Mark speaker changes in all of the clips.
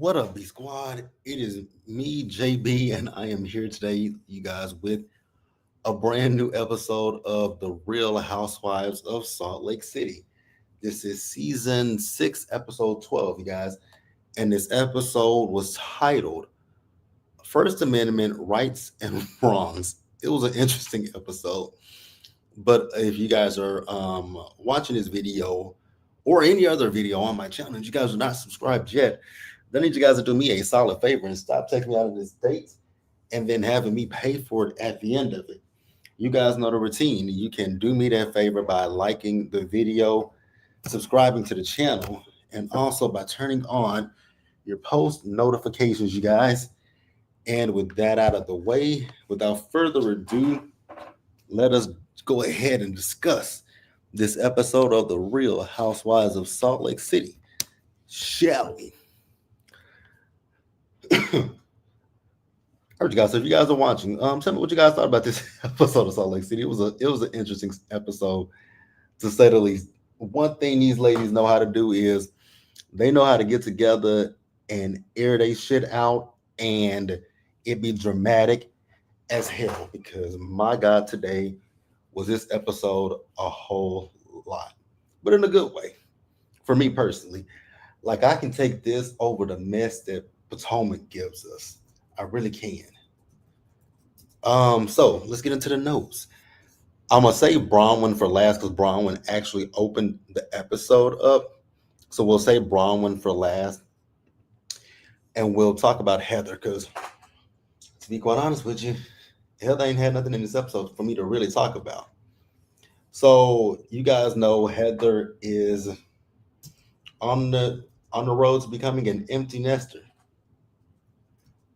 Speaker 1: What up, B Squad? It is me, JB, and I am here today, you guys, with a brand new episode of The Real Housewives of Salt Lake City. This is season 6, episode 12, you guys, and this episode was titled First Amendment Rights and Wrongs. It was an interesting episode, but if you guys are watching this video or any other video on my channel and you guys are not subscribed yet, then I need you guys to do me a solid favor and stop taking me out of this date and then having me pay for it at the end of it. You guys know the routine. You can do me that favor by liking the video, subscribing to the channel, and also by turning on your post notifications, you guys. And with that out of the way, without further ado, let us go ahead and discuss this episode of The Real Housewives of Salt Lake City, shall we? All right, you guys. So if you guys are watching, tell me what you guys thought about this episode of Salt Lake City. It was an interesting episode, to say the least. One thing these ladies know how to do is they know how to get together and air their shit out, and it be dramatic as hell. Because my God, today was this episode a whole lot, but in a good way. For me personally, like I can take this over the mess that Potomac gives us. I really can. So let's get into the notes. I'm gonna say Bronwyn for last because Bronwyn actually opened the episode up. So we'll say Bronwyn for last, and we'll talk about Heather because, to be quite honest with you, Heather ain't had nothing in this episode for me to really talk about. So you guys know Heather is on the road to becoming an empty nester.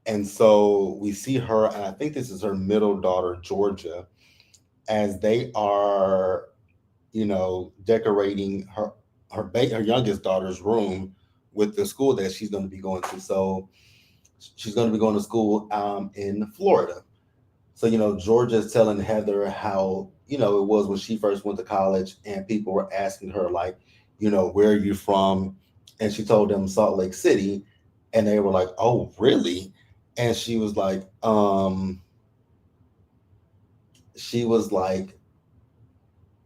Speaker 1: And so we see her, and I think this is her middle daughter, Georgia, as they are, decorating her youngest daughter's room with the school that she's going to be going to. So she's going to be going to school in Florida. So Georgia is telling Heather how it was when she first went to college, and people were asking her like, where are you from? And she told them Salt Lake City, and they were like, oh, really? And she was like,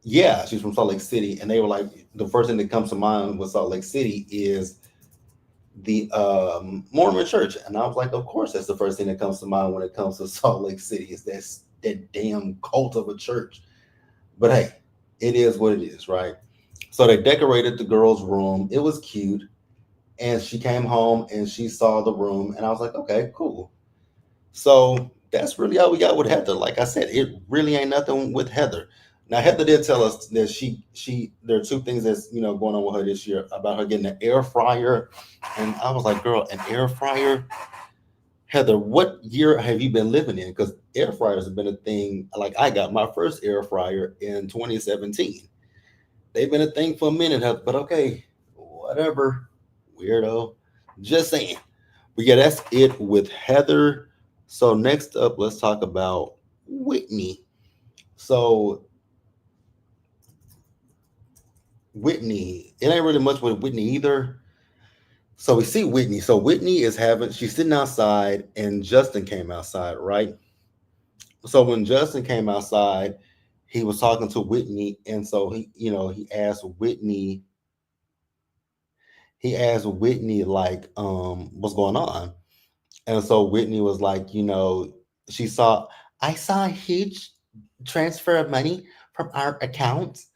Speaker 1: yeah, she's from Salt Lake City. And they were like, the first thing that comes to mind with Salt Lake City is the Mormon church. And I was like, of course, that's the first thing that comes to mind when it comes to Salt Lake City, is that damn cult of a church. But hey, it is what it is, right? So they decorated the girl's room. It was cute. And she came home and she saw the room. And I was like, okay, cool. So that's really all we got with Heather. Like I said, it really ain't nothing with Heather. Now Heather did tell us that she there are two things that's going on with her this year, about her getting an air fryer, and I was like, girl, an air fryer? Heather, what year have you been living in? Because air fryers have been a thing. Like I got my first air fryer in 2017. They've been a thing for a minute, Heather, but okay, whatever, weirdo. Just saying. But yeah, that's it with Heather. So next up, let's talk about Whitney. So Whitney, it ain't really much with Whitney either. So we see Whitney. So Whitney she's sitting outside, and Justin came outside, right? So when Justin came outside, he was talking to Whitney, and so he asked Whitney like, what's going on? And so Whitney was like, she saw, I saw a huge transfer of money from our accounts.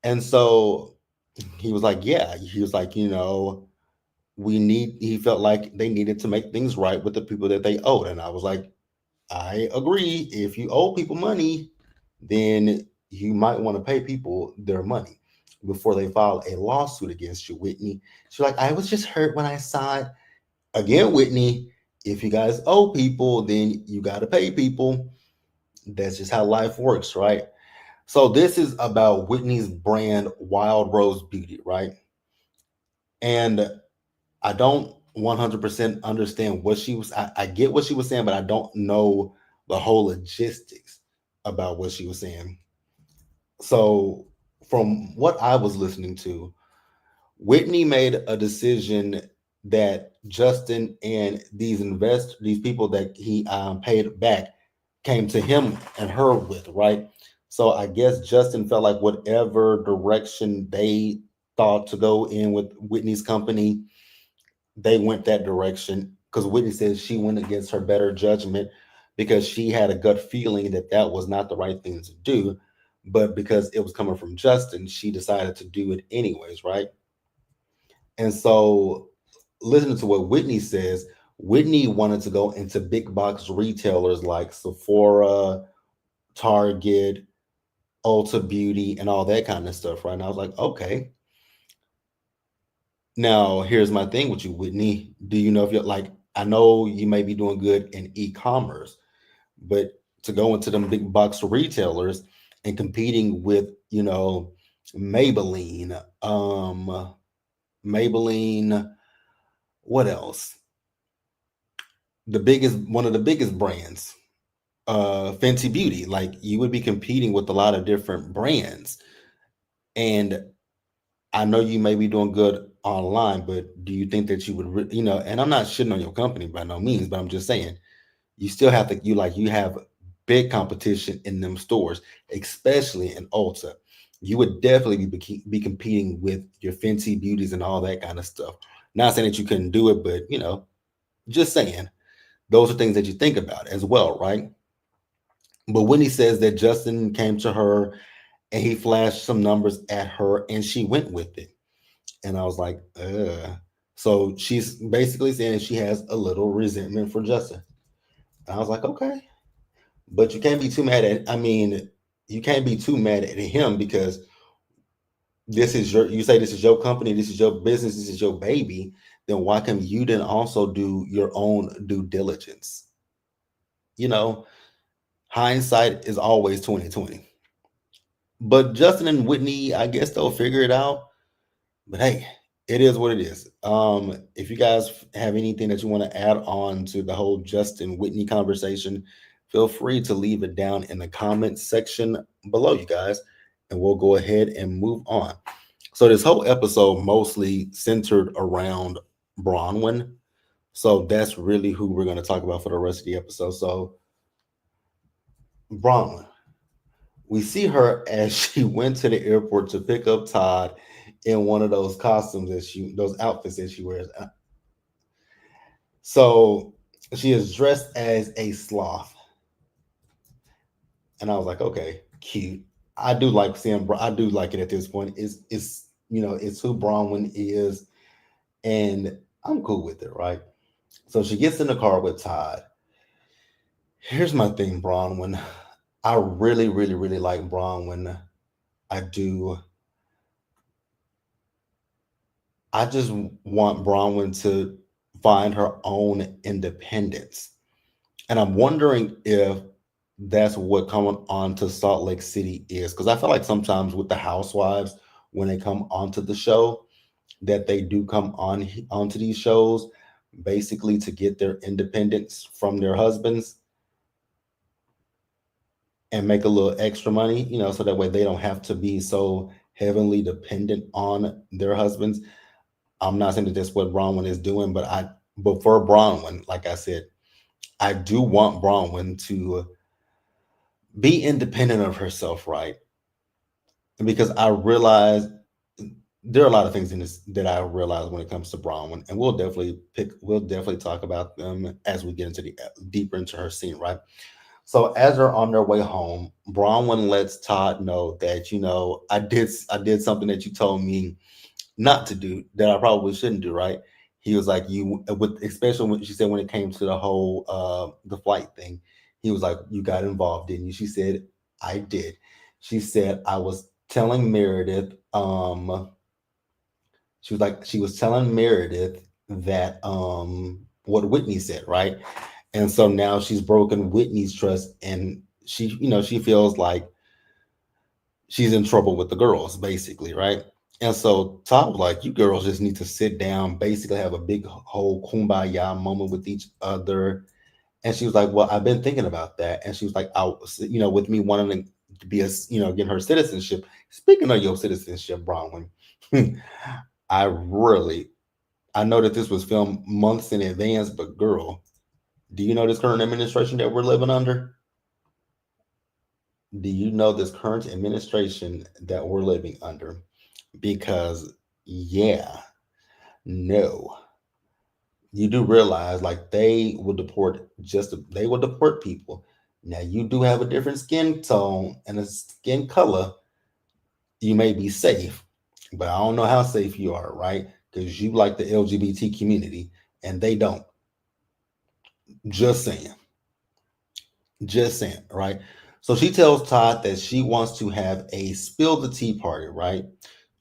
Speaker 1: And so he was like, yeah, he was like, he felt like they needed to make things right with the people that they owed. And I was like, I agree. If you owe people money, then you might want to pay people their money before they file a lawsuit against you, Whitney. She's like, I was just hurt when I saw it. Again, Whitney, if you guys owe people, then you got to pay people. That's just how life works, right? So this is about Whitney's brand, Wild Rose Beauty, right? And I don't 100% understand what she was. I get what she was saying, but I don't know the whole logistics about what she was saying. So from what I was listening to, Whitney made a decision that Justin and these people that he paid back came to him and her with, right? So I guess Justin felt like whatever direction they thought to go in with Whitney's company, they went that direction because Whitney says she went against her better judgment because she had a gut feeling that that was not the right thing to do. But because it was coming from Justin, she decided to do it anyways, right? And so, listening to what Whitney says, Whitney wanted to go into big box retailers like Sephora, Target, Ulta Beauty, and all that kind of stuff, right? And I was like, okay. Now, here's my thing with you, Whitney. Do you know if you're like, I know you may be doing good in e commerce, but to go into them big box retailers and competing with, Maybelline, Maybelline, what else? One of the biggest brands, Fenty Beauty. Like you would be competing with a lot of different brands. And I know you may be doing good online, but do you think that you would, and I'm not shitting on your company by no means, but I'm just saying you still have to, you have big competition in them stores, especially in Ulta. You would definitely be competing with your Fenty Beauties and all that kind of stuff. Not saying that you couldn't do it, but just saying those are things that you think about as well, right? But when he says that Justin came to her and he flashed some numbers at her and she went with it. And I was like, ugh. So she's basically saying she has a little resentment for Justin. And I was like, okay. But you can't be too mad at, I mean, you can't be too mad at him because you say this is your company, this is your business, this is your baby. Then why can you then also do your own due diligence? You know, hindsight is always 2020. But Justin and Whitney, I guess they'll figure it out. But hey, it is what it is. If you guys have anything that you want to add on to the whole Justin Whitney conversation, feel free to leave it down in the comments section below, you guys, and we'll go ahead and move on. So this whole episode mostly centered around Bronwyn. So that's really who we're going to talk about for the rest of the episode. So Bronwyn, we see her as she went to the airport to pick up Todd in one of those costumes those outfits that she wears. So she is dressed as a sloth, and I was like, okay, cute. I do like seeing. I do like it at this point. It's who Bronwyn is, and I'm cool with it, right? So she gets in the car with Todd. Here's my thing, Bronwyn. I really, really, really like Bronwyn. I do. I just want Bronwyn to find her own independence. And I'm wondering if that's what coming on to Salt Lake City is. Because I feel like sometimes with the housewives, when they come onto the show, that they do come onto these shows basically to get their independence from their husbands and make a little extra money, so that way they don't have to be so heavily dependent on their husbands. I'm not saying that that's what Bronwyn is doing, but for Bronwyn, like I said, I do want Bronwyn to be independent of herself, right? Because I realize there are a lot of things in this that I realize when it comes to Bronwyn, and we'll definitely talk about them as we get into the deeper into her scene, right? So as they're on their way home, Bronwyn lets Todd know that I did something that you told me not to do that I probably shouldn't do, right? He was like, you with especially when she said when it came to the whole the flight thing, he was like, you got involved, didn't you? She said, I did. She said, I was telling Meredith, she was telling Meredith that what Whitney said, right? And so now she's broken Whitney's trust and she feels like she's in trouble with the girls, basically, right? And so Todd was like, you girls just need to sit down, basically have a big whole kumbaya moment with each other. And she was like, well, I've been thinking about that. And she was like, with me wanting to be getting her citizenship. Speaking of your citizenship, Bronwyn, I really, I know that this was filmed months in advance, but girl, do you know this current administration that we're living under? Do you know this current administration that we're living under? Because, yeah, no, you do realize like they will deport people. Now, you do have a different skin tone and a skin color, you may be safe, but I don't know how safe you are, right? Because you like the LGBT community and they don't. Just saying. Just saying, right? So she tells Todd that she wants to have a spill the tea party, right?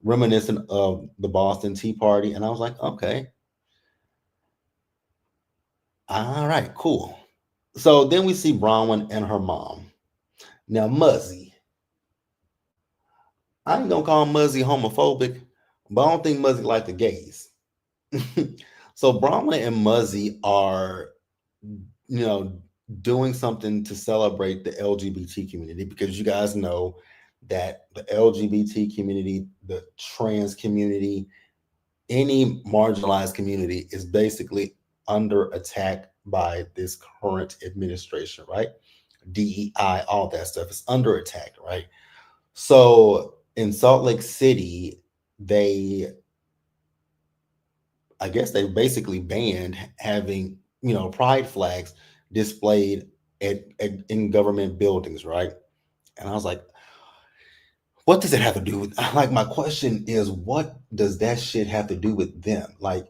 Speaker 1: Reminiscent of the Boston Tea Party. And I was like, okay, all right, cool. So then we see Bronwyn and her mom. Now, Muzzy, I ain't gonna call Muzzy homophobic, but I don't think Muzzy like the gays. So Bronwyn and Muzzy are, you know, doing something to celebrate the LGBT community because you guys know that the LGBT community, the trans community, any marginalized community is basically under attack by this current administration, right? DEI, all that stuff is under attack, right? So in Salt Lake City, they, I guess they basically banned having, pride flags displayed in government buildings, right? And I was like, what does it have to do with, like, my question is, what does that shit have to do with them? Like,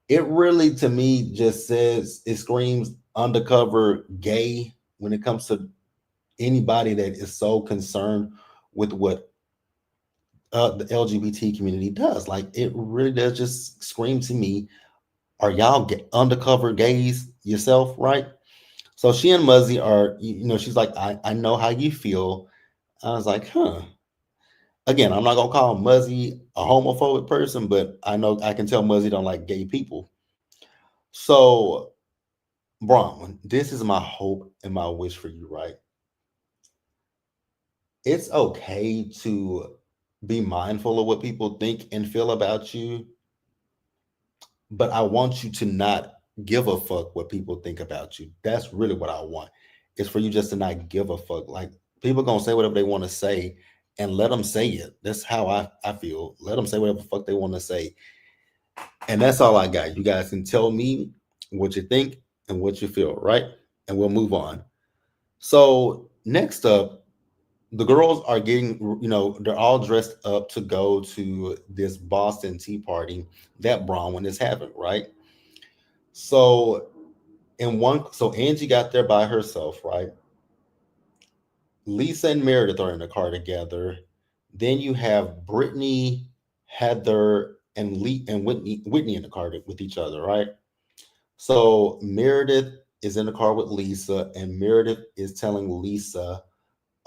Speaker 1: it really, to me, just says, it screams undercover gay when it comes to anybody that is so concerned with what the LGBT community does. Like, it really does just scream to me, are y'all undercover gays yourself, right? So she and Muzzy are, she's like, I know how you feel. I was like, huh. Again, I'm not gonna call Muzzy a homophobic person, but I know I can tell Muzzy don't like gay people. So, Bronwyn, this is my hope and my wish for you, right? It's okay to be mindful of what people think and feel about you, but I want you to not give a fuck what people think about you. That's really what I want. It's for you just to not give a fuck. Like, people gonna say whatever they want to say, and let them say it. That's how I feel. Let them say whatever the fuck they want to say, and that's all I got. You guys can tell me what you think and what you feel, right? And we'll move on. So next up, the girls are getting, they're all dressed up to go to this Boston Tea Party that Bronwyn is having, right? So so Angie got there by herself, right? Lisa and Meredith are in the car together. Then you have Brittany, Heather, and Whitney in the car with each other, right? So Meredith is in the car with Lisa, and Meredith is telling Lisa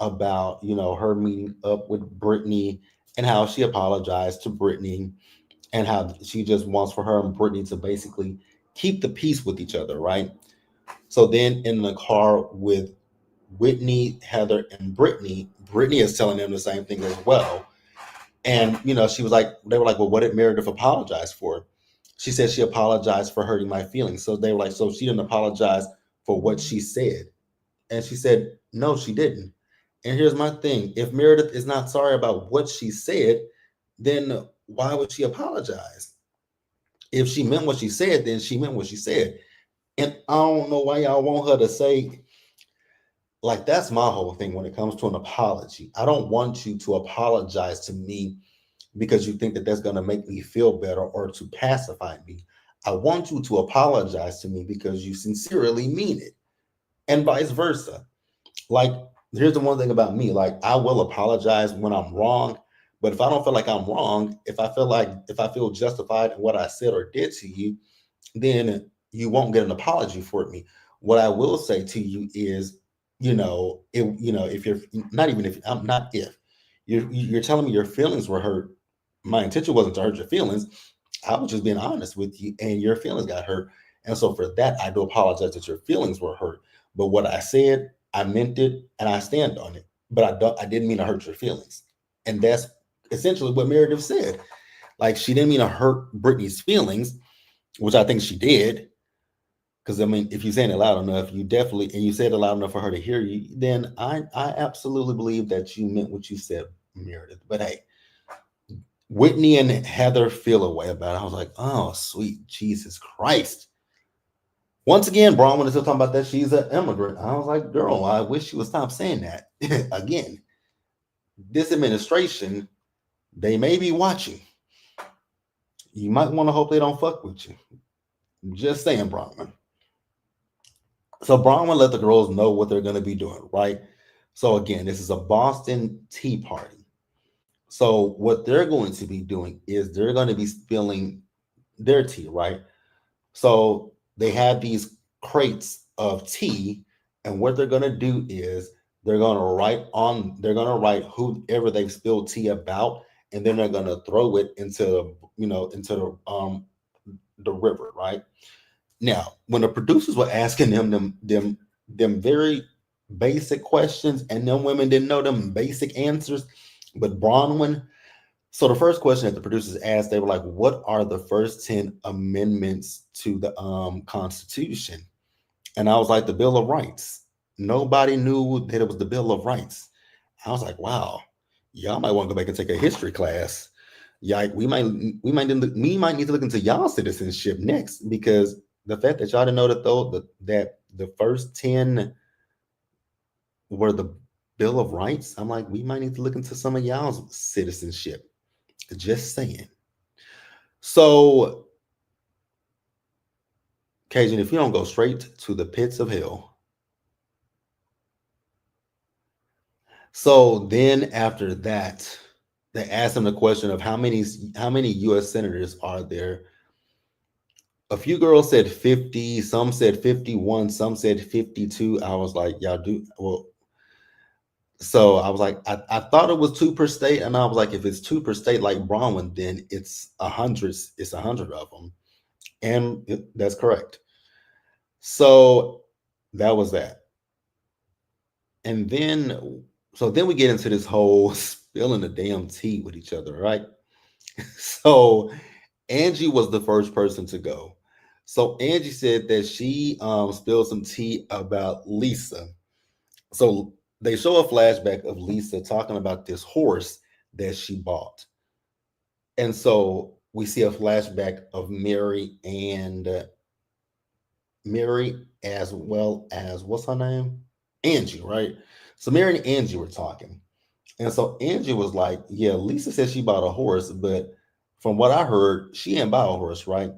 Speaker 1: about, her meeting up with Brittany and how she apologized to Brittany and how she just wants for her and Brittany to basically keep the peace with each other, right? So then in the car with Whitney, Heather, and Brittany, Brittany is telling them the same thing as well. And, she was like, they were like, well, what did Meredith apologize for? She said she apologized for hurting my feelings. So they were like, so she didn't apologize for what she said. And she said, no, she didn't. And here's my thing. If Meredith is not sorry about what she said, then why would she apologize? If she meant what she said, then she meant what she said. And I don't know why y'all want her to say, like, that's my whole thing when it comes to an apology. I don't want you to apologize to me because you think that that's going to make me feel better or to pacify me. I want you to apologize to me because you sincerely mean it, and vice versa. Like, here's the one thing about me, like, I will apologize when I'm wrong, but if I don't feel like I'm wrong, if I feel justified in what I said or did to you, then you won't get an apology for me. What I will say to you is, if you're not, even if I'm not, if you're telling me your feelings were hurt, my intention wasn't to hurt your feelings. I was just being honest with you, and your feelings got hurt. And so for that, I do apologize that your feelings were hurt. But what I said, I meant it, and I stand on it. But I didn't mean to hurt your feelings. And that's essentially what Meredith said. Like, she didn't mean to hurt Brittany's feelings. which I think she did. Because I mean, if you're saying it loud enough, you definitely, and you said it loud enough for her to hear you, then I absolutely believe that you meant what you said, Meredith. But hey, Whitney and Heather feel a way about it. I was like, oh, sweet Jesus Christ. Once again, Bronwyn is still talking about that she's an immigrant. I was like, girl, I wish you would stop saying that. Again, this administration, they may be watching. You might want to hope they don't fuck with you. Just saying, Bronwyn. So Bronwyn let the girls know what they're going to be doing, right? So again, this is a Boston Tea Party. So what they're going to be doing is they're going to be spilling their tea, right? So they have these crates of tea, and what they're going to do is they're going to write whoever they've spilled tea about, and then they're going to throw it into into the river, right? Now, when the producers were asking them very basic questions, and them women didn't know them basic answers, but Bronwyn. So the first question that the producers asked, they were like, "What are the first 10 amendments to the Constitution?" And I was like, "The Bill of Rights." Nobody knew that it was the Bill of Rights. I was like, "Wow, y'all might want to go back and take a history class. Yeah, we might need to look into y'all citizenship next, because the fact that y'all didn't know that that the first 10 were the Bill of Rights, I'm like, we might need to look into some of y'all's citizenship. Just saying." So, Cajun, if you don't go straight to the pits of hell. So then after that, they asked him the question of how many US senators are there. A few girls said 50, some said 51, some said 52. I was like, y'all do well. So I was like, I thought it was two per state, and I was like, if it's two per state like Bronwyn, then it's 100 of them. And that's correct. So that was that. And then we get into this whole spilling the damn tea with each other, right? So Angie was the first person to go. So Angie said that she spilled some tea about Lisa. So they show a flashback of Lisa talking about this horse that she bought. And so we see a flashback of Mary, as well as, what's her name? Angie, right? So Mary and Angie were talking. And so Angie was like, "Yeah, Lisa said she bought a horse, but from what I heard, she didn't buy a horse, right?"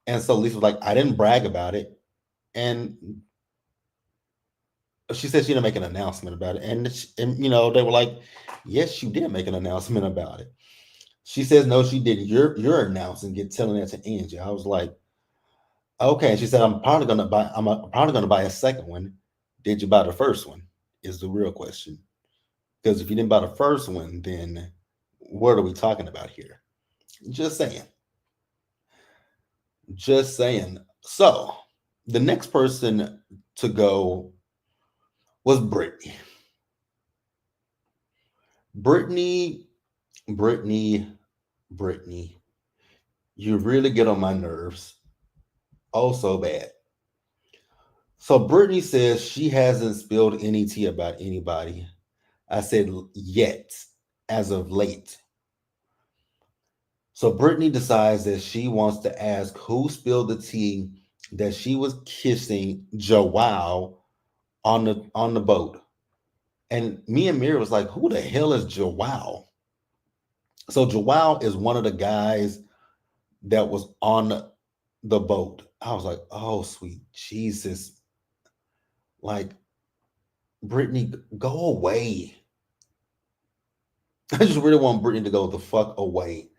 Speaker 1: And so Lisa was like, "I didn't brag about it." And she said she didn't make an announcement about it. And they were like, "Yes, you did make an announcement about it." She says, "No, she didn't. You're announcing, telling that to Angie." I was like, "Okay." And she said, probably gonna buy a second one. Did you buy the first one? Is the real question. Because if you didn't buy the first one, then what are we talking about here? Just saying. Just saying. So the next person to go was Brittany. Brittany, Brittany, Brittany. You really get on my nerves. Oh, so bad. So Brittany says she hasn't spilled any tea about anybody. I said yet, as of late. So Brittany decides that she wants to ask who spilled the tea that she was kissing Joao on the boat. And me and Mira was like, who the hell is Joao? So Joao is one of the guys that was on the boat. I was like, oh sweet Jesus. Like, Brittany, go away. I just really want Brittany to go the fuck away.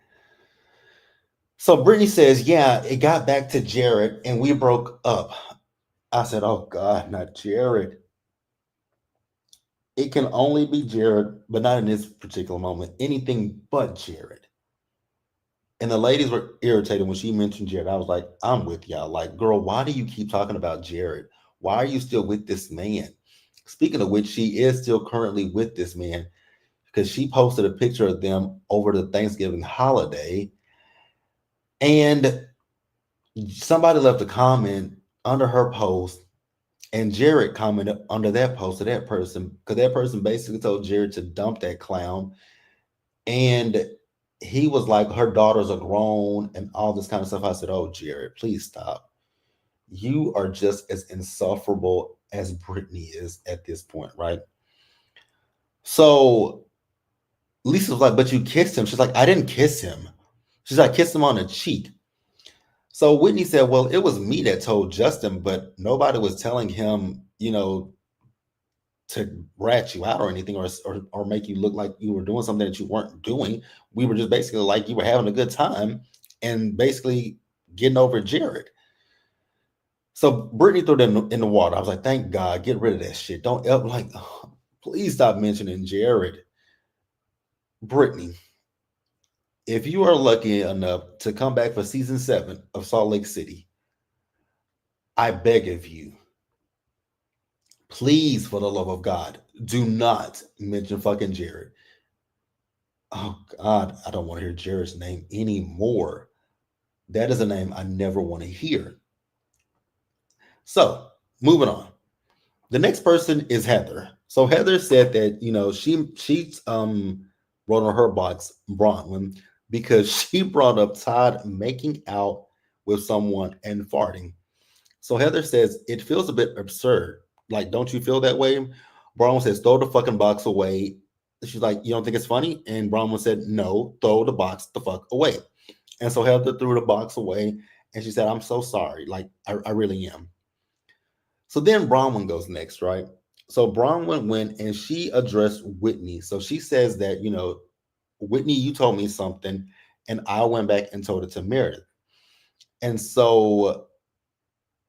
Speaker 1: So Brittany says, yeah, it got back to Jared and we broke up. I said, oh God, not Jared. It can only be Jared, but not in this particular moment. Anything but Jared. And the ladies were irritated when she mentioned Jared. I was like, I'm with y'all. Like, girl, why do you keep talking about Jared? Why are you still with this man? Speaking of which, she is still currently with this man, because she posted a picture of them over the Thanksgiving holiday. And Somebody left a comment under her post, and Jared commented under that post to that person because that person basically told Jared to dump that clown. And he was like, her daughters are grown and all this kind of stuff. I said, oh, Jared, please stop. You are just as insufferable as Brittany is at this point, right? So Lisa was like, but you kissed him. She's like, I didn't kiss him. She's like, I kissed him on the cheek. So Whitney said, well, it was me that told Justin, but nobody was telling him, to rat you out or anything, or make you look like you were doing something that you weren't doing. We were just basically like you were having a good time and basically getting over Jared. So Brittany threw that in the water. I was like, thank God, get rid of that shit. Don't ever like, please stop mentioning Jared. Brittany, if you are lucky enough to come back for season 7 of Salt Lake City, I beg of you, please, for the love of God, do not mention fucking Jared. Oh God, I don't want to hear Jared's name anymore. That is a name I never want to hear. So, moving on. The next person is Heather. So Heather said that she wrote on her box Bronwyn because she brought up Todd making out with someone and farting. So Heather says it feels a bit absurd. Like, don't you feel that way? Bronwyn says throw the fucking box away. She's like, you don't think it's funny? And Bronwyn said, no, throw the box the fuck away. And so Heather threw the box away and she said, I'm so sorry. Like, I really am. So then Bronwyn goes next, right? So Bronwyn went and she addressed Whitney. So she says that, Whitney, you told me something, and I went back and told it to Meredith. And so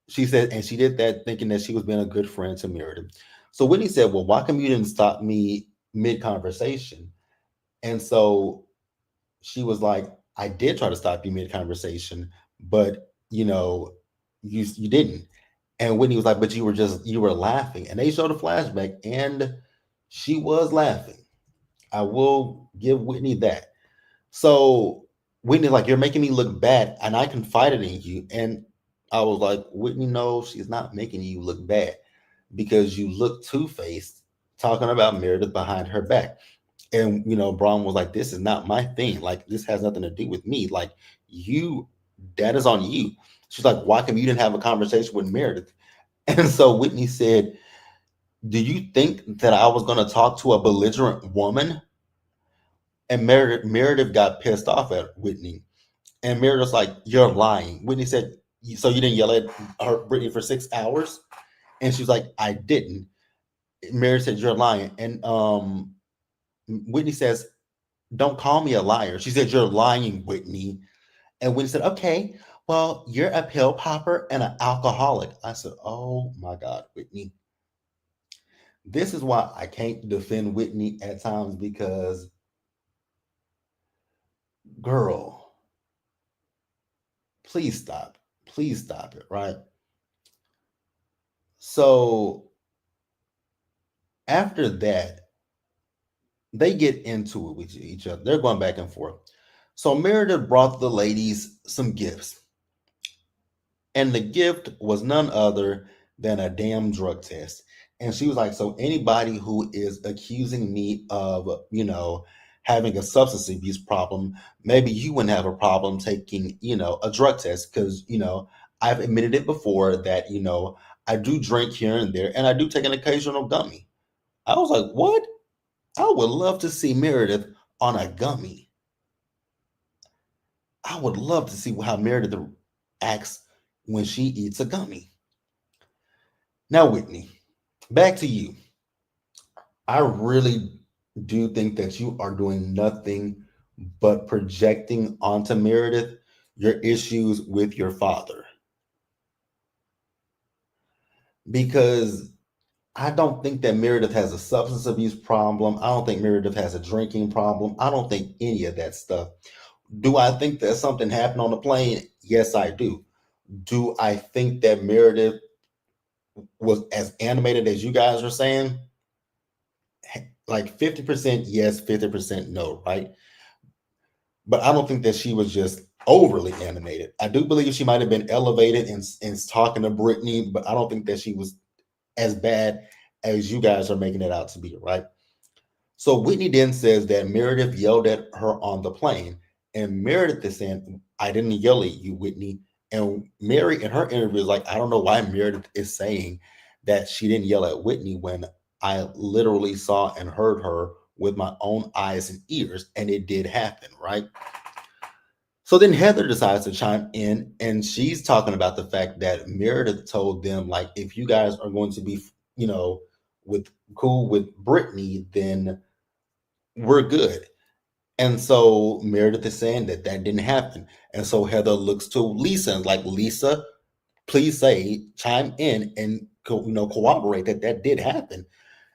Speaker 1: she said, and she did that thinking that she was being a good friend to Meredith. So Whitney said, well, why come you didn't stop me mid conversation? And so she was like, I did try to stop you mid conversation, but you didn't. And Whitney was like, but you were laughing. And they showed a flashback and she was laughing. I will give Whitney that. So Whitney's like, you're making me look bad and I confided in you. And I was like, Whitney, no, she's not making you look bad because you look two-faced talking about Meredith behind her back. And Braun was like, this is not my thing. Like, this has nothing to do with me. Like, you, that is on you. She's like, why come you didn't have a conversation with Meredith? And so Whitney said, do you think that I was going to talk to a belligerent woman? And Meredith got pissed off at Whitney. And Meredith's like, you're lying. Whitney said, so you didn't yell at her, Brittany, for 6 hours? And she was like, I didn't. Meredith said, you're lying. And Whitney says, don't call me a liar. She said, you're lying, Whitney. And Whitney said, okay, well, you're a pill popper and an alcoholic. I said, oh my God, Whitney. This is why I can't defend Whitney at times because, girl, please stop. Please stop it, right? So after that, they get into it with each other. They're going back and forth. So Meredith brought the ladies some gifts. And the gift was none other than a damn drug test. And she was like, so anybody who is accusing me of, having a substance abuse problem, maybe you wouldn't have a problem taking, a drug test because, I've admitted it before that, I do drink here and there and I do take an occasional gummy. I was like, what? I would love to see Meredith on a gummy. I would love to see how Meredith acts when she eats a gummy. Now, Whitney, back to you. I really do think that you are doing nothing but projecting onto Meredith your issues with your father. Because I don't think that Meredith has a substance abuse problem. I don't think Meredith has a drinking problem. I don't think any of that stuff. Do I think that something happened on the plane? Yes, I do. Do I think that Meredith was as animated as you guys are saying? Like 50% yes, 50% no, right? but I don't think that she was just overly animated. I do believe she might have been elevated and talking to Brittany, but I don't think that she was as bad as you guys are making it out to be, right? So Whitney then says that Meredith yelled at her on the plane, and Meredith is saying, "I didn't yell at you, Whitney." And Mary in her interview is like, "I don't know why Meredith is saying that she didn't yell at Whitney when I literally saw and heard her with my own eyes and ears, and it did happen, right?" So then Heather decides to chime in, and she's talking about the fact that Meredith told them, like, if you guys are going to be, you know, with cool with Brittany, then we're good. And so Meredith is saying that that didn't happen. And so Heather looks to Lisa and like, Lisa, please say, chime in and corroborate that that did happen.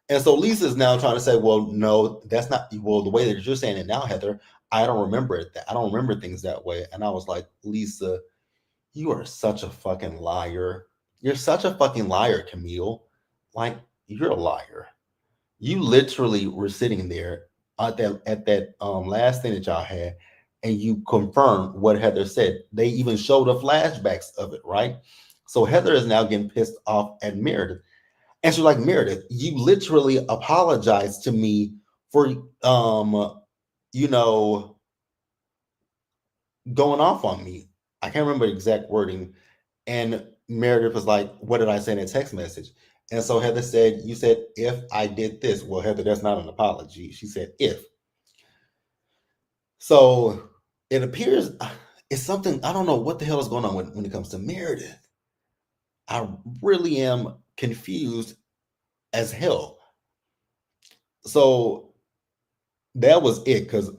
Speaker 1: And so Lisa is now trying to say, well, no, that's not. Well, the way that you're saying it now, Heather, I don't remember it. I don't remember things that way. And I was like, Lisa, you are such a fucking liar. You're such a fucking liar, Camille. Like, you're a liar. You literally were sitting there at that last thing that y'all had, and you confirmed what Heather said. They even showed the flashbacks of it, right? So Heather is now getting pissed off at Meredith. And she's like, Meredith, you literally apologized to me for you know, going off on me. I can't remember the exact wording. And Meredith was like, what did I say in a text message? And so Heather said, you said, if I did this. Well, Heather, that's not an apology. She said, if. So it appears it's something, I don't know what the hell is going on when it comes to Meredith. I really am confused as hell. So that was it because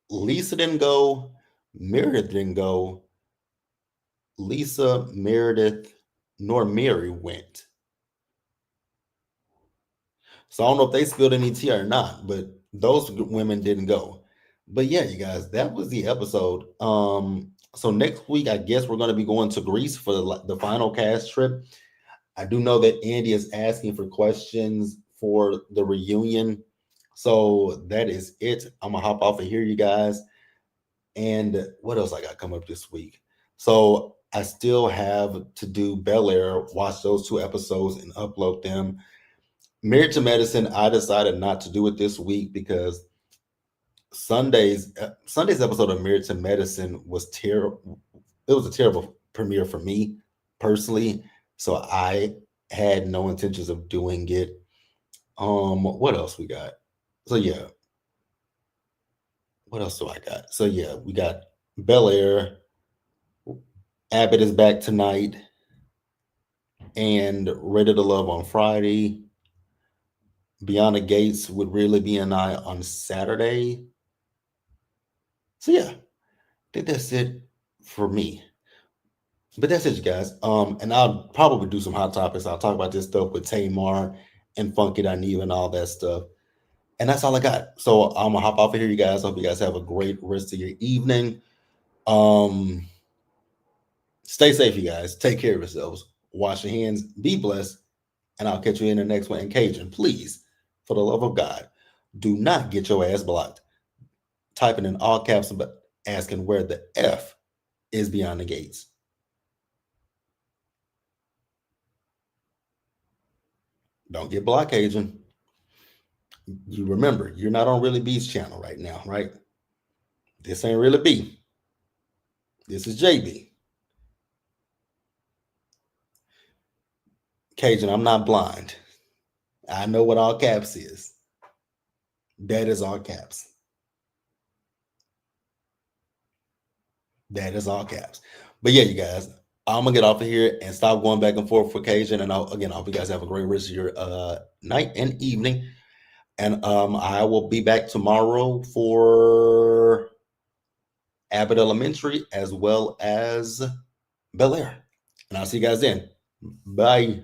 Speaker 1: Lisa didn't go, Meredith didn't go, Lisa, Meredith, nor Mary went. So I don't know if they spilled any tea or not, but those women didn't go. But yeah, you guys, that was the episode. So next week, I guess we're going to be going to Greece for the final cast trip. I do know that Andy is asking for questions for the reunion. So that is it. I'm gonna hop off of here, you guys. And what else I got come up this week? So I still have to do Bel Air, watch those 2 episodes and upload them. Married to Medicine, I decided not to do it this week because Sunday's episode of Married to Medicine was terrible. It was a terrible premiere for me personally, so I had no intentions of doing it. What else we got? So yeah, what else do I got? So yeah, we got Bel Air. Abbott is back tonight, and Ready to Love on Friday. Beyond the Gates would really be an eye on Saturday. So yeah, I think that's it for me. But that's it, you guys. And I'll probably do some hot topics. I'll talk about this stuff with Tamar and Funky Dineva and all that stuff. And that's all I got. So I'm gonna hop off of here, you guys. Hope you guys have a great rest of your evening. Um, Stay safe, you guys. Take care of yourselves. Wash your hands. Be blessed. And I'll catch you in the next one. And Cajun, please, for the love of God, do not get your ass blocked. Typing in all caps, but asking where the F is beyond the gates. Don't get blocked, Cajun. You remember, you're not on Really B's channel right now, right? This ain't Really B. This is JB. Cajun, I'm not blind. I know what all caps is. That is all caps. That is all caps. But yeah, you guys, I'm gonna get off of here and stop going back and forth for Cajun. And again, I hope you guys have a great rest of your night and evening. And I will be back tomorrow for Abbott Elementary as well as Bel Air. And I'll see you guys then. Bye.